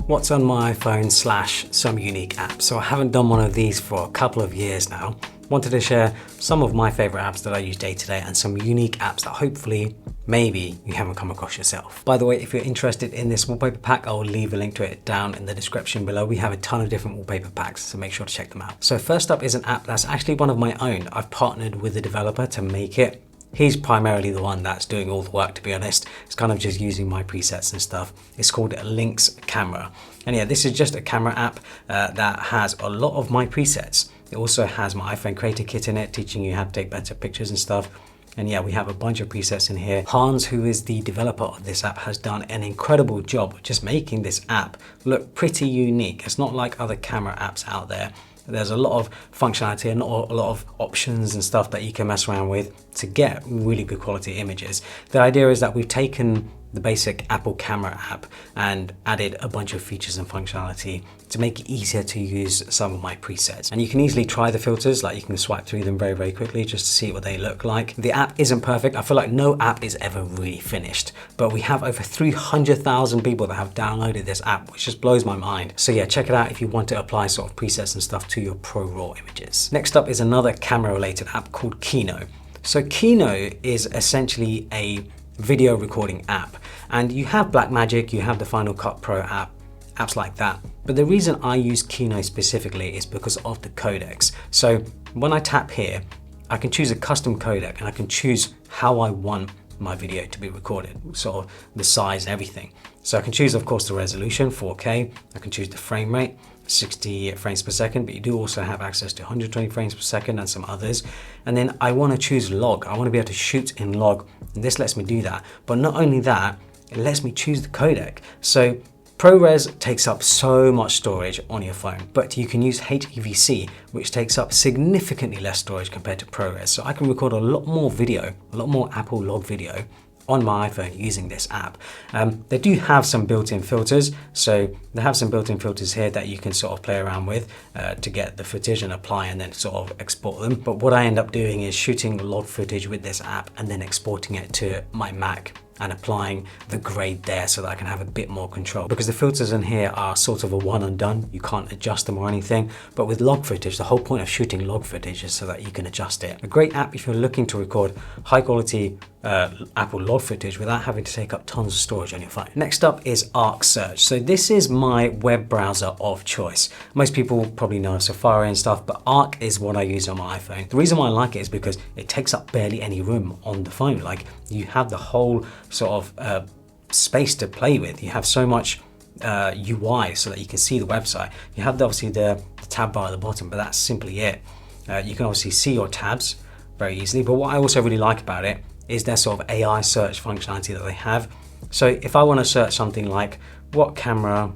what's on my iPhone / some unique apps. So I haven't done one of these for a couple of years now. Wanted to share some of my favorite apps that I use day to day and some unique apps that hopefully maybe you haven't come across yourself. By the way, if you're interested in this wallpaper pack, I will leave a link to it down in the description below. We have a ton of different wallpaper packs, so make sure to check them out. So first up is an app that's actually one of my own. I've partnered with the developer to make it. He's primarily the one that's doing all the work, to be honest. It's kind of just using my presets and stuff. It's called Lynx Camera. And yeah, this is just a camera app that has a lot of my presets. It also has my iPhone Creator Kit in it, teaching you how to take better pictures and stuff. And yeah, we have a bunch of presets in here. Hans, who is the developer of this app, has done an incredible job of just making this app look pretty unique. It's not like other camera apps out there. There's a lot of functionality and a lot of options and stuff that you can mess around with to get really good quality images. The idea is that we've taken the basic Apple camera app and added a bunch of features and functionality to make it easier to use some of my presets. And you can easily try the filters, like you can swipe through them very, very quickly just to see what they look like. The app isn't perfect. I feel like no app is ever really finished, but we have over 300,000 people that have downloaded this app, which just blows my mind. So yeah, check it out if you want to apply sort of presets and stuff to your pro raw images. Next up is another camera related app called Kino. So Kino is essentially a video recording app, and you have Blackmagic, you have the Final Cut Pro app, apps like that. But the reason I use Kino specifically is because of the codecs. So when I tap here, I can choose a custom codec and I can choose how I want my video to be recorded, sort of the size and everything. So I can choose, of course, the resolution, 4K. I can choose the frame rate, 60 frames per second, but you do also have access to 120 frames per second and some others. And then I want to choose log. I want to be able to shoot in log, and this lets me do that. But not only that, it lets me choose the codec. So ProRes takes up so much storage on your phone, but you can use HEVC, which takes up significantly less storage compared to ProRes. So I can record a lot more video, a lot more Apple log video on my iPhone using this app. They do have some built-in filters. So they have some built-in filters here that you can sort of play around with to get the footage and apply and then sort of export them. But what I end up doing is shooting log footage with this app and then exporting it to my Mac and applying the grade there so that I can have a bit more control. Because the filters in here are sort of a one and done. You can't adjust them or anything. But with log footage, the whole point of shooting log footage is so that you can adjust it. A great app if you're looking to record high quality Apple log footage without having to take up tons of storage on your phone. Next up is Arc Search. So this is my web browser of choice. Most people probably know Safari and stuff, but Arc is what I use on my iPhone. The reason why I like it is because it takes up barely any room on the phone. Like you have the whole sort of space to play with. You have so much UI so that you can see the website. You have obviously the tab bar at the bottom, but that's simply it. You can obviously see your tabs very easily, but what I also really like about it is their sort of AI search functionality that they have. So if I want to search something like what camera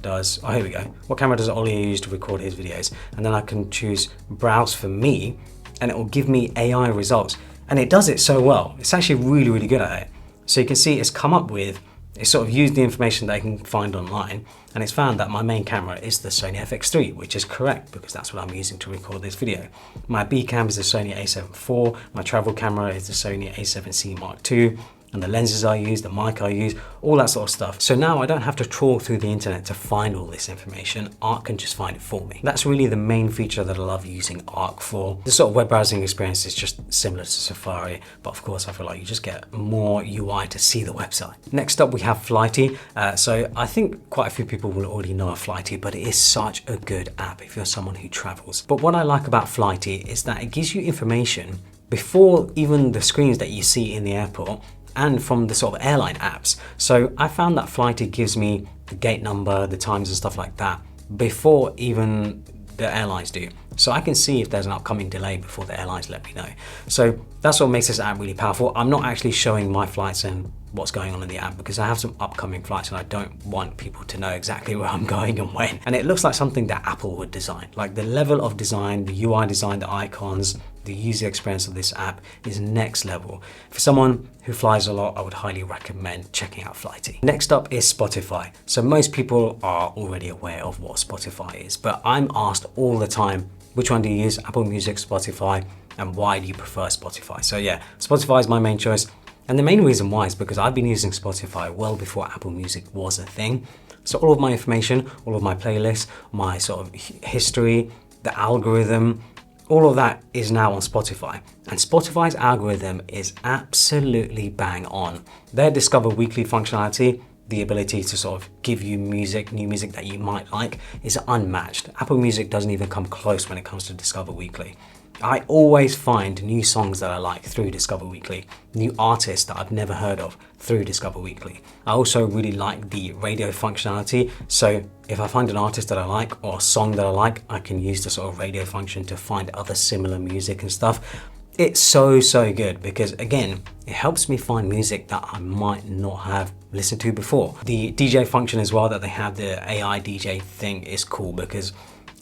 does, oh here we go, what camera does Ollie use to record his videos? And then I can choose browse for me and it will give me AI results. And it does it so well. It's actually really, really good at it. So you can see it's come up with, it's sort of used the information that I can find online, and it's found that my main camera is the Sony FX3, which is correct because that's what I'm using to record this video. My B cam is the Sony a7 IV, my travel camera is the Sony a7C Mark II, and the lenses I use, the mic I use, all that sort of stuff. So now I don't have to trawl through the internet to find all this information. Arc can just find it for me. That's really the main feature that I love using Arc for. The sort of web browsing experience is just similar to Safari, but of course I feel like you just get more UI to see the website. Next up we have Flighty. So I think quite a few people will already know of Flighty, but it is such a good app if you're someone who travels. But what I like about Flighty is that it gives you information before even the screens that you see in the airport and from the sort of airline apps. So I found that Flighty gives me the gate number, the times and stuff like that before even the airlines do. So I can see if there's an upcoming delay before the airlines let me know. So that's what makes this app really powerful. I'm not actually showing my flights and what's going on in the app because I have some upcoming flights and I don't want people to know exactly where I'm going and when. And it looks like something that Apple would design. Like the level of design, the UI design, the icons, the user experience of this app is next level. For someone who flies a lot, I would highly recommend checking out Flighty. Next up is Spotify. So most people are already aware of what Spotify is, but I'm asked all the time, which one do you use? Apple Music, Spotify, and why do you prefer Spotify? So yeah, Spotify is my main choice. And the main reason why is because I've been using Spotify well before Apple Music was a thing. So all of my information, all of my playlists, my sort of history, the algorithm, all of that is now on Spotify. And Spotify's algorithm is absolutely bang on. Their Discover Weekly functionality, the ability to sort of give you music, new music that you might like, is unmatched. Apple Music doesn't even come close when it comes to Discover Weekly. I always find new songs that I like through Discover Weekly, new artists that I've never heard of through Discover Weekly. I also really like the radio functionality. So if I find an artist that I like or a song that I like, I can use the sort of radio function to find other similar music and stuff. It's so good because again, it helps me find music that I might not have listened to before. The DJ function as well that they have, the AI DJ thing, is cool because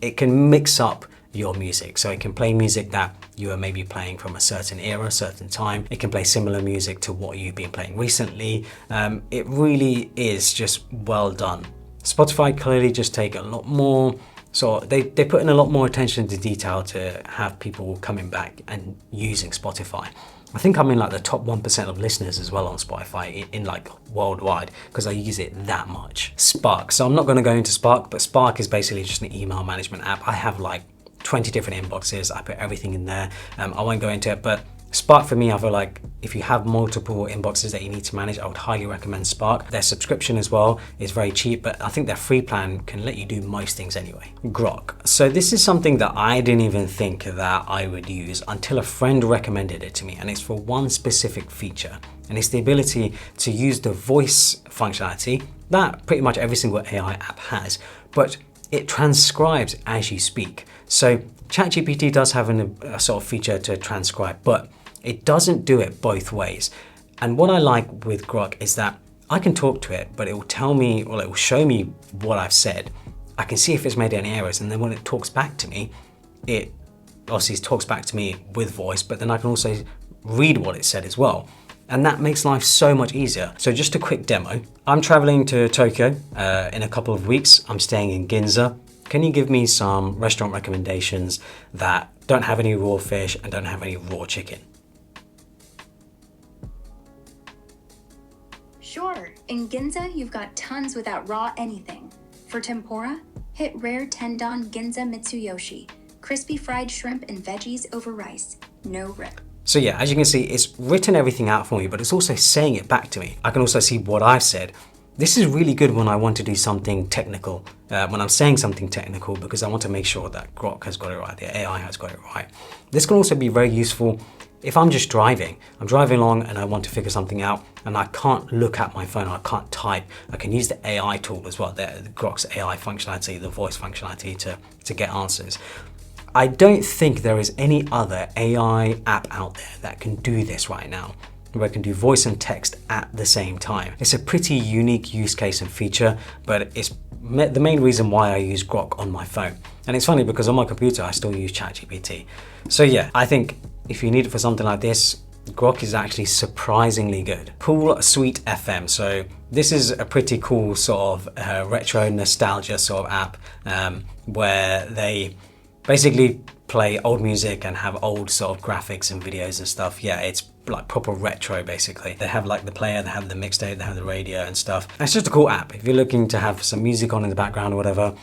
it can mix up your music. So it can play music that you are maybe playing from a certain era, certain time. It can play similar music to what you've been playing recently. It really is just well done. Spotify clearly just take a lot more, so they put in a lot more attention to detail to have people coming back and using Spotify. I think I'm in like the top 1% of listeners as well on Spotify in like worldwide because I use it that much. Spark. So I'm not going to go into Spark, but Spark is basically just an email management app. I have like 20 different inboxes. I put everything in there. I won't go into it, but Spark for me, I feel like if you have multiple inboxes that you need to manage, I would highly recommend Spark. Their subscription as well is very cheap, but I think their free plan can let you do most things anyway. Grock. So this is something that I didn't even think that I would use until a friend recommended it to me, and it's for one specific feature, and it's the ability to use the voice functionality that pretty much every single AI app has, but it transcribes as you speak. So ChatGPT does have a sort of feature to transcribe, but it doesn't do it both ways. And what I like with Grock is that I can talk to it, but it will tell me, or it will show me what I've said. I can see if it's made any errors, and then when it talks back to me, it obviously talks back to me with voice, but then I can also read what it said as well. And that makes life so much easier. So just a quick demo. I'm traveling to Tokyo in a couple of weeks. I'm staying in Ginza. Can you give me some restaurant recommendations that don't have any raw fish and don't have any raw chicken? Sure. In Ginza, you've got tons without raw anything. For tempura, hit rare tendon Ginza Mitsuyoshi. Crispy fried shrimp and veggies over rice. No rip. So yeah, as you can see, it's written everything out for me, but it's also saying it back to me. I can also see what I've said. This is really good when I want to do something technical, when I'm saying something technical, because I want to make sure that Grock has got it right, the AI has got it right. This can also be very useful if I'm just driving. I'm driving along and I want to figure something out and I can't look at my phone, I can't type. I can use the AI tool as well, the Grock's AI functionality, the voice functionality to get answers. I don't think there is any other AI app out there that can do this right now, where I can do voice and text at the same time. It's a pretty unique use case and feature, but it's the main reason why I use Grock on my phone. And it's funny because on my computer, I still use ChatGPT. So yeah, I think if you need it for something like this, Grock is actually surprisingly good. Pool Suite FM. So this is a pretty cool sort of retro nostalgia sort of app where they basically play old music and have old sort of graphics and videos and stuff. Yeah, it's like proper retro basically. They have like the player, they have the mixtape, they have the radio and stuff. And it's just a cool app. If you're looking to have some music on in the background or whatever,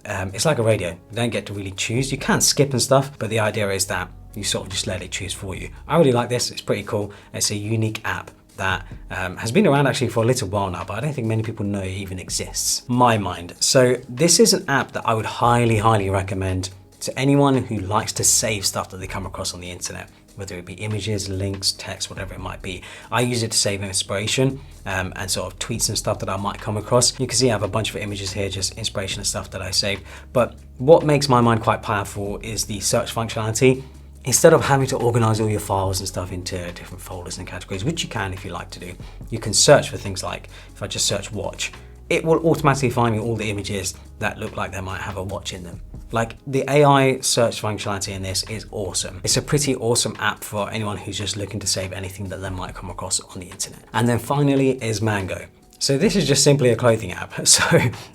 it's like a radio. You don't get to really choose. You can skip and stuff, but the idea is that you sort of just let it choose for you. I really like this. It's pretty cool. It's a unique app that has been around actually for a little while now, but I don't think many people know it even exists. My mind. So this is an app that I would highly recommend to anyone who likes to save stuff that they come across on the internet, whether it be images, links, text, whatever it might be. I use it to save inspiration and sort of tweets and stuff that I might come across. You can see I have a bunch of images here, just inspiration and stuff that I saved. But what makes my mind quite powerful is the search functionality. Instead of having to organize all your files and stuff into different folders and categories, which you can if you like to do, you can search for things like, if I just search watch, it will automatically find me all the images that look like they might have a watch in them. Like the AI search functionality in this is awesome. It's a pretty awesome app for anyone who's just looking to save anything that they might come across on the internet. And then finally is Mango. So this is just simply a clothing app. So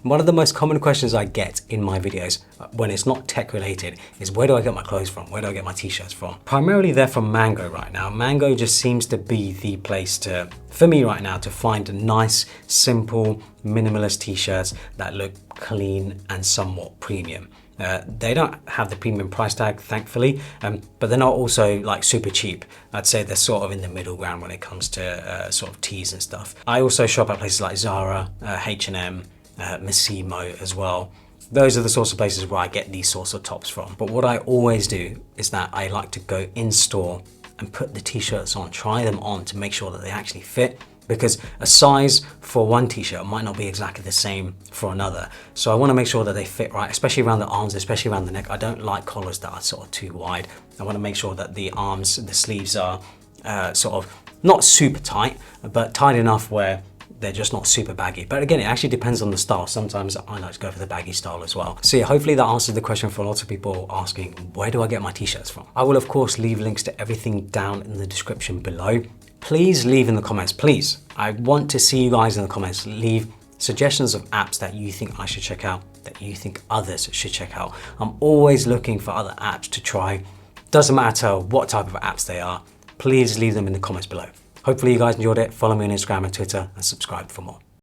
one of the most common questions I get in my videos when it's not tech related is where do I get my clothes from? Where do I get my t-shirts from? Primarily they're from Mango right now. Mango just seems to be the place for me right now to find nice, simple, minimalist t-shirts that look clean and somewhat premium. They don't have the premium price tag, thankfully, but they're not also like super cheap. I'd say they're sort of in the middle ground when it comes to sort of tees and stuff. I also shop at places like Zara, H&M, Massimo as well. Those are the sorts of places where I get these sorts of tops from. But what I always do is that I like to go in store and put the t-shirts on, try them on to make sure that they actually fit, because a size for one t-shirt might not be exactly the same for another. So I want to make sure that they fit right, especially around the arms, especially around the neck. I don't like collars that are sort of too wide. I want to make sure that the arms, the sleeves are sort of not super tight, but tight enough where they're just not super baggy. But again, it actually depends on the style. Sometimes I like to go for the baggy style as well. So yeah, hopefully that answers the question for a lot of people asking, where do I get my t-shirts from? I will of course leave links to everything down in the description below. Please leave in the comments, please. I want to see you guys in the comments. Leave suggestions of apps that you think I should check out, that you think others should check out. I'm always looking for other apps to try. Doesn't matter what type of apps they are. Please leave them in the comments below. Hopefully you guys enjoyed it. Follow me on Instagram and Twitter and subscribe for more.